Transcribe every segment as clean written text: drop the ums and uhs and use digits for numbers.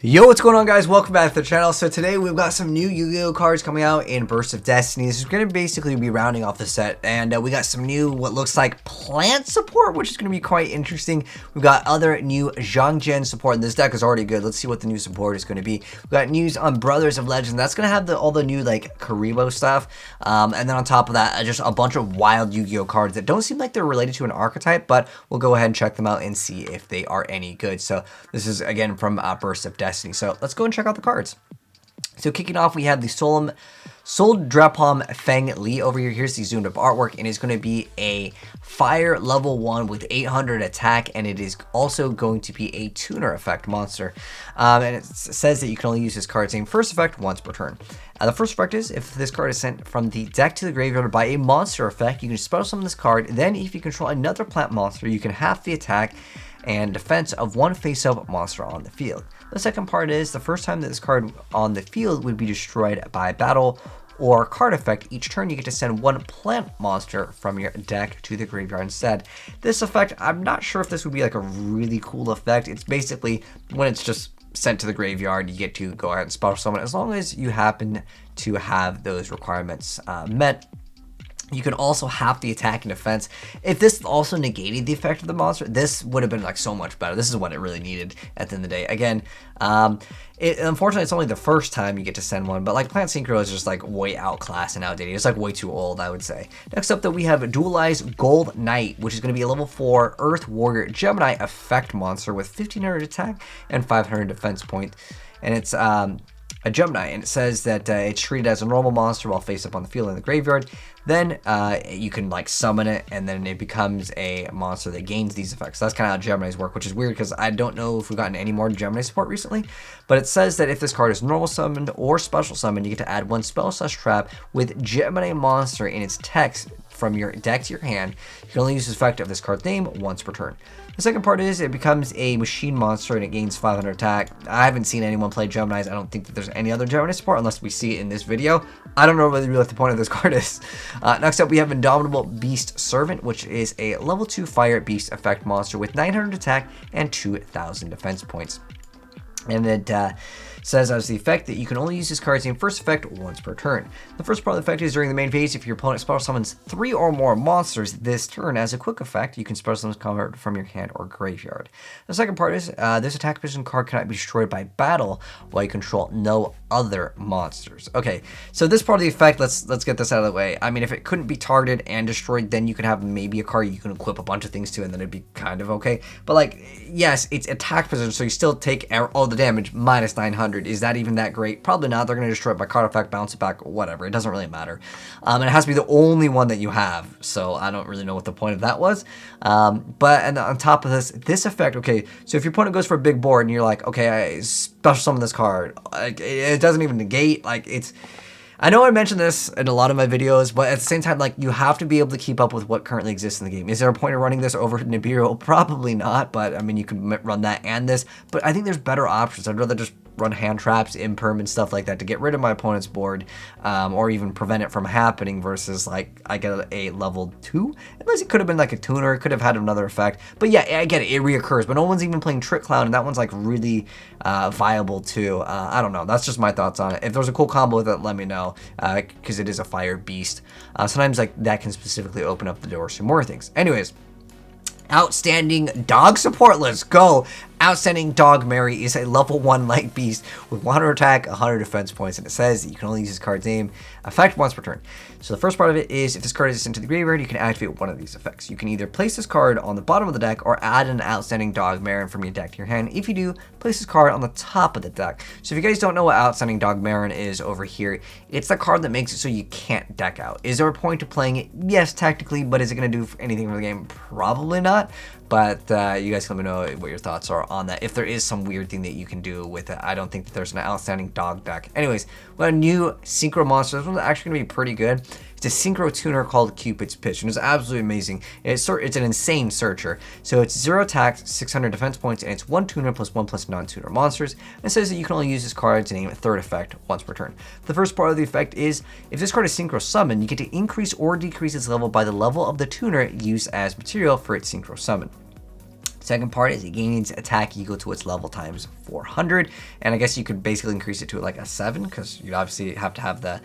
Yo, what's going on, guys? Welcome back to the channel. So today we've got some new Yu-Gi-Oh cards coming out in Burst of Destiny. This is going to basically be rounding off the set, and we got some new what looks like plant support, which is going to be quite interesting. We've got other new Zhangjian support, and this deck is already good. Let's see what the new support is going to be. We've got news on Brothers of Legend. That's going to have all the new like Karibo stuff, and then on top of that, just a bunch of wild Yu-Gi-Oh cards that don't seem like they're related to an archetype, but we'll go ahead and check them out and see if they are any good. So this is again from Burst of Destiny. So let's go and check out the cards. So kicking off, we have the Solemn Drapom Feng Li over here. Here's the zoomed up artwork, and it's going to be a fire level 1 with 800 attack, and it is also going to be a tuner effect monster. And it says that you can only use this card's name first effect once per turn. The first effect is if this card is sent from the deck to the graveyard by a monster effect, you can special summon this card. Then if you control another plant monster, you can half the attack and defense of one face-up monster on the field. The second part is the first time that this card on the field would be destroyed by battle or card effect, each turn you get to send one plant monster from your deck to the graveyard instead. This effect, I'm not sure if this would be like a really cool effect. It's basically when it's just sent to the graveyard, you get to go ahead and special summon as long as you happen to have those requirements met. You can also half the attack and defense. If this also negated the effect of the monster, this would have been like so much better. This is what it really needed at the end of the day. Again, unfortunately, it's only the first time you get to send one, but like Plant Synchro is just like way outclassed and outdated. It's like way too old, I would say. Next up, that we have Dualized Gold Knight, which is going to be a level 4 Earth Warrior Gemini effect monster with 1500 attack and 500 defense point. And it's a Gemini, and it says that it's treated as a normal monster while face up on the field in the graveyard. Then you can like summon it, and then it becomes a monster that gains these effects. So that's kind of how Geminis work, which is weird because I don't know if we've gotten any more Gemini support recently. But it says that if this card is normal summoned or special summoned, you get to add one spell/trap with Gemini monster in its text from your deck to your hand. You can only use the effect of this card's name once per turn. The second part is it becomes a machine monster and it gains 500 attack. I haven't seen anyone play Geminis. I don't think that there's any other Gemini support unless we see it in this video. I don't know really what the point of this card is. Next up, we have Indomitable Beast Servant, which is a level 2 fire beast effect monster with 900 attack and 2000 defense points. And it says as the effect that you can only use this card's name first effect once per turn. The first part of the effect is during the main phase, if your opponent special summons 3 or more monsters this turn as a quick effect, you can special summon this card from your hand or graveyard. The second part is this attack position card cannot be destroyed by battle while you control no other monsters. Okay, so this part of the effect, let's get this out of the way. I mean, if it couldn't be targeted and destroyed, then you could have maybe a card you can equip a bunch of things to, and then it'd be kind of okay. But like, yes, it's attack position, so you still take all the damage minus 900. Is that even that great? Probably not. They're going to destroy it by card effect, bounce it back, whatever. It doesn't really matter. And it has to be the only one that you have, so I don't really know what the point of that was. But and on top of this effect, okay, so if your opponent goes for a big board and you're like, okay, I special summon this card, like, it doesn't even negate, like it's... I know I mentioned this in a lot of my videos, but at the same time, like, you have to be able to keep up with what currently exists in the game. Is there a point of running this over Nibiru? Probably not, but I mean, you can run that and this, but I think there's better options. I'd rather just run hand traps, imperm, and stuff like that to get rid of my opponent's board, or even prevent it from happening versus like I get a level 2. Unless it could have been like a tuner, it could have had another effect. But yeah, I get it, it reoccurs, but no one's even playing Trick Clown, and that one's like really viable too. I don't know, that's just my thoughts on it. If there's a cool combo with it, let me know, because it is a fire beast. Sometimes like that can specifically open up the doors to more things. Anyways, outstanding dog support, let's go. Outstanding Dog Mary is a level 1 light beast with 100 attack, 100 defense points, and it says that you can only use this card's name effect once per turn. So the first part of it is if this card is sent to the graveyard, you can activate one of these effects. You can either place this card on the bottom of the deck or add an Outstanding Dog Marin from your deck to your hand. If you do, place this card on the top of the deck. So if you guys don't know what Outstanding Dog Marin is over here, it's the card that makes it so you can't deck out. Is there a point to playing it? Yes, technically, but is it going to do anything for the game? Probably not. But you guys can let me know what your thoughts are on that. If there is some weird thing that you can do with it, I don't think that there's an outstanding dog deck. Anyways, we have a new Synchro monster. This one's actually going to be pretty good. It's a Synchro tuner called Cupid's Pitch, and it's absolutely amazing. It's an insane searcher. So it's 0 attack, 600 defense points, and it's 1 tuner plus 1 plus non-tuner monsters. And it says that you can only use this card to name a third effect once per turn. The first part of the effect is if this card is Synchro summoned, you get to increase or decrease its level by the level of the tuner used as material for its Synchro summon. Second part is it gains attack equal to its level times 400, and I guess you could basically increase it to like a 7 because you obviously have to have the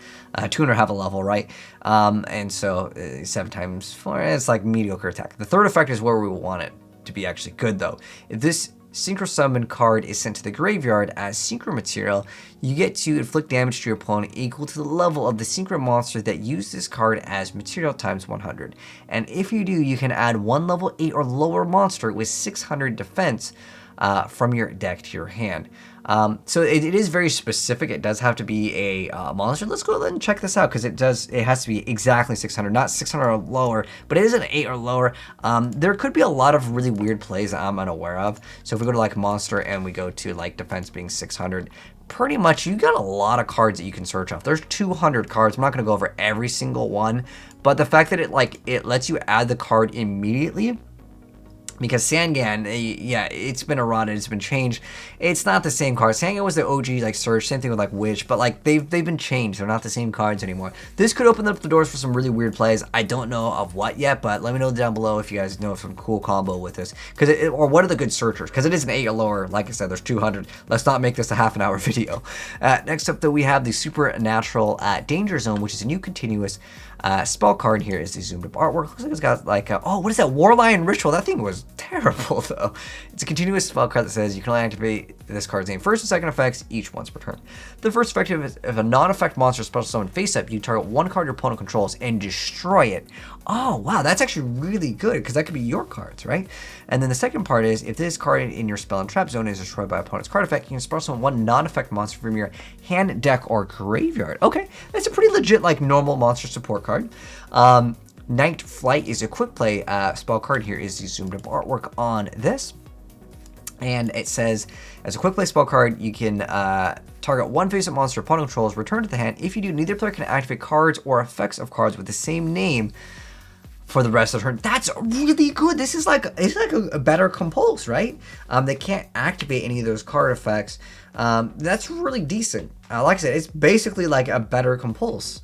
tuner have a level, right? And so 7 times 4, it's like mediocre attack. The third effect is where we want it to be actually good though. If this Synchro summon card is sent to the graveyard as Synchro material, you get to inflict damage to your opponent equal to the level of the Synchro monster that used this card as material times 100. And if you do, you can add one level 8 or lower monster with 600 defense from your deck to your hand. So it is very specific. It does have to be a monster. Let's go ahead and check this out because it has to be exactly 600, not 600 or lower, but it is an 8 or lower. There could be a lot of really weird plays that I'm unaware of. So if we go to like monster and we go to like defense being 600, pretty much you got a lot of cards that you can search off. There's 200 cards. I'm not going to go over every single one, but the fact that it lets you add the card immediately. Because Sangan, yeah, it's been eroded, it's been changed. It's not the same card. Sangan was the OG like Surge, same thing with like Witch, but like they've been changed. They're not the same cards anymore. This could open up the doors for some really weird plays. I don't know of what yet, but let me know down below if you guys know of some cool combo with this. Or what are the good searchers? Because it is an 8 or lower. Like I said, there's 200. Let's not make this a half-an-hour video. Next up, though, we have the Supernatural Danger Zone, which is a new continuous spell card. Here is the zoomed up artwork. Looks like it's got like oh, what is that? Warlion Ritual. That thing was terrible though. It's a continuous spell card that says you can only activate this card's name first and second effects each once per turn. The first effect is if a non-effect monster special summon face up, you target one card your opponent controls and destroy it. Oh wow, that's actually really good because that could be your cards, right? And then the second part is if this card in your spell and trap zone is destroyed by opponent's card effect, you can special summon one non-effect monster from your hand, deck, or graveyard. Okay, that's a pretty legit like normal monster support card. Night Flight is a quick play spell card. Here is the zoomed up artwork on this. And it says, as a quick play spell card, you can target one face-up monster opponent controls, return to the hand. If you do, neither player can activate cards or effects of cards with the same name for the rest of the turn. That's really good. This is like a better compulse, right? They can't activate any of those card effects. That's really decent. Like I said, it's basically like a better compulse.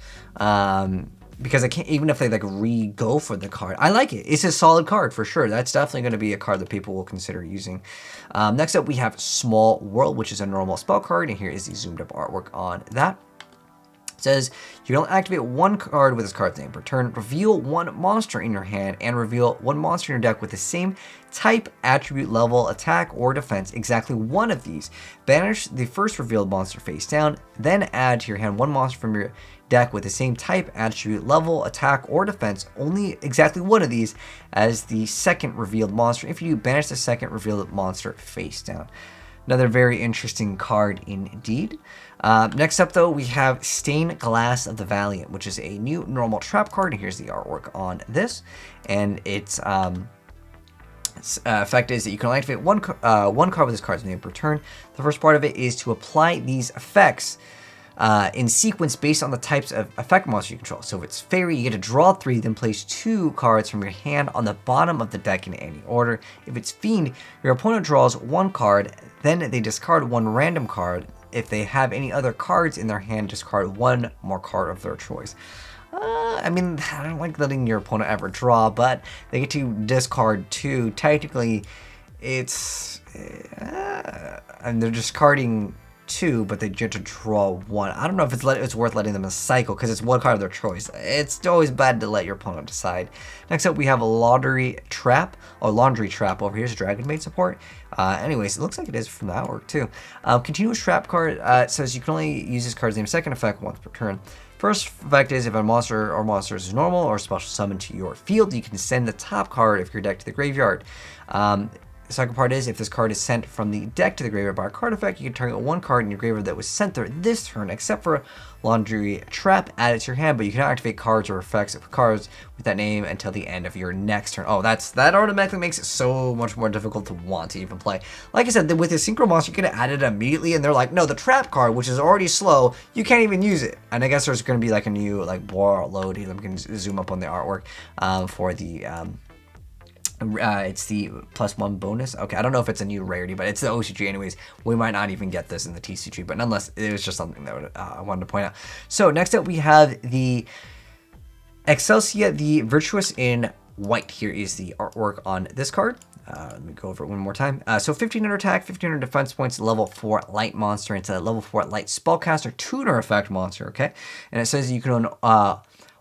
Because I can't, even if they like re-go for the card, I like it. It's a solid card for sure. That's definitely going to be a card that people will consider using. Next up, we have Small World, which is a normal spell card, and here is the zoomed up artwork on that. It says you can only activate one card with this card's name per turn, reveal one monster in your hand, and reveal one monster in your deck with the same type, attribute, level, attack, or defense, exactly one of these. Banish the first revealed monster face down, then add to your hand one monster from your deck with the same type, attribute, level, attack, or defense, only exactly one of these as the second revealed monster. If you do, banish the second revealed monster face down. Another very interesting card indeed. Next up, though, we have Stained Glass of the Valiant, which is a new normal trap card. And here's the artwork on this. And its effect is that you can only activate one card with this card's name per turn. The first part of it is to apply these effects in sequence based on the types of effect monster you control. So if it's Fairy, you get to draw 3, then place 2 cards from your hand on the bottom of the deck in any order. If it's Fiend, your opponent draws 1 card, then they discard 1 random card. If they have any other cards in their hand, discard 1 more card of their choice. I mean, I don't like letting your opponent ever draw, but they get to discard 2. Technically, it's... and they're discarding 2, but they get to draw 1. I don't know if it's worth letting them cycle because it's 1 card of their choice. It's always bad to let your opponent decide. Next up, we have a Laundry Trap over here. Is Dragon Maid support. Anyways, it looks like it is from the artwork too. Continuous Trap card says you can only use this card's name second effect once per turn. First effect is if a monster or monsters is normal or special summon to your field, you can send the top card of your deck to the graveyard. The second part is if this card is sent from the deck to the graveyard by a card effect, you can target 1 card in your graveyard that was sent there this turn, except for Laundry Trap, add it to your hand, but you cannot activate cards or effects of cards with that name until the end of your next turn. Oh, that automatically makes it so much more difficult to want to even play. Like I said, with the Synchro monster, you can add it immediately, and they're like, no, the Trap card, which is already slow, you can't even use it. And I guess there's going to be like a new like bar load here. I'm going to zoom up on the artwork for the... it's the +1 bonus. Okay, I don't know if it's a new rarity, but it's the OCG anyways. We might not even get this in the TCG, but nonetheless, it was just something that I wanted to point out. So next up, we have the Excelsia, the Virtuous in White. Here is the artwork on this card. Let me go over it one more time. So 1500 attack, 1500 defense points, level 4 light monster. It's a level 4 light spellcaster tuner effect monster, okay? And it says you can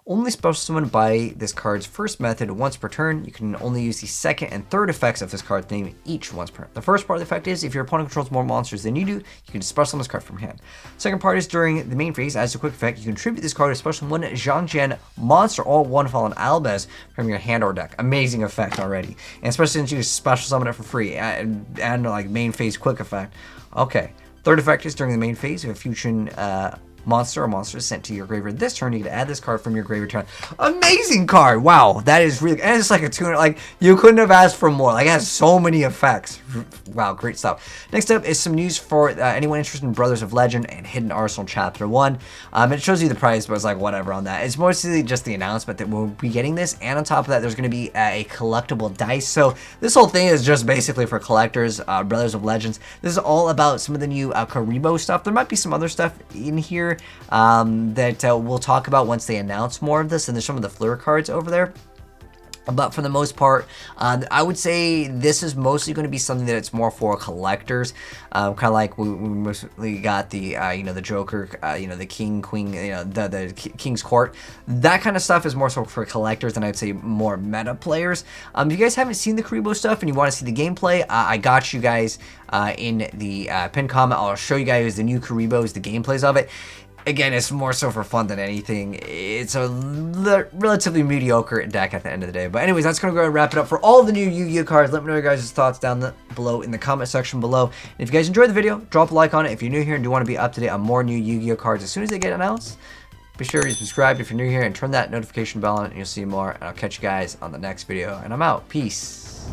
only special summon by this card's first method once per turn. You can only use the second and third effects of this card's name each once per turn. The first part of the effect is if your opponent controls more monsters than you do, you can special summon this card from hand. Second part is during the main phase, as a quick effect, you can tribute this card to special one Zhangjian monster or one fallen Albez from your hand or deck. Amazing effect already. And especially since you special summon it for free and like main phase quick effect. Okay. Third effect is during the main phase, if a fusion monster or monster is sent to your graveyard this turn, you can add this card from your graveyard turn. Amazing card! Wow, that is really, and it's like a tuner, like you couldn't have asked for more. Like it has so many effects. Wow, great stuff. Next up is some news for anyone interested in Brothers of Legend and Hidden Arsenal Chapter 1. It shows you the price, but it's like whatever on that. It's mostly just the announcement that we'll be getting this, and on top of that, there's going to be a collectible dice. So this whole thing is just basically for collectors, Brothers of Legends. This is all about some of the new Karibo stuff. There might be some other stuff in here that we'll talk about once they announce more of this, and there's some of the Fleur cards over there. But for the most part, I would say this is mostly going to be something that it's more for collectors. Kind of like we mostly got the, the Joker, the King, Queen, the King's Court. That kind of stuff is more so for collectors than I'd say more meta players. If you guys haven't seen the Karibo stuff and you want to see the gameplay, I got you guys in the pinned comment. I'll show you guys the new Karibos, the gameplays of it. Again, it's more so for fun than anything. It's a relatively mediocre deck at the end of the day. But anyways, that's going to go and wrap it up for all the new Yu-Gi-Oh cards. Let me know your guys' thoughts down below in the comment section below. And if you guys enjoyed the video, drop a like on it. If you're new here and do want to be up to date on more new Yu-Gi-Oh cards as soon as they get announced, be sure to subscribe if you're new here and turn that notification bell on and you'll see more. And I'll catch you guys on the next video. And I'm out. Peace.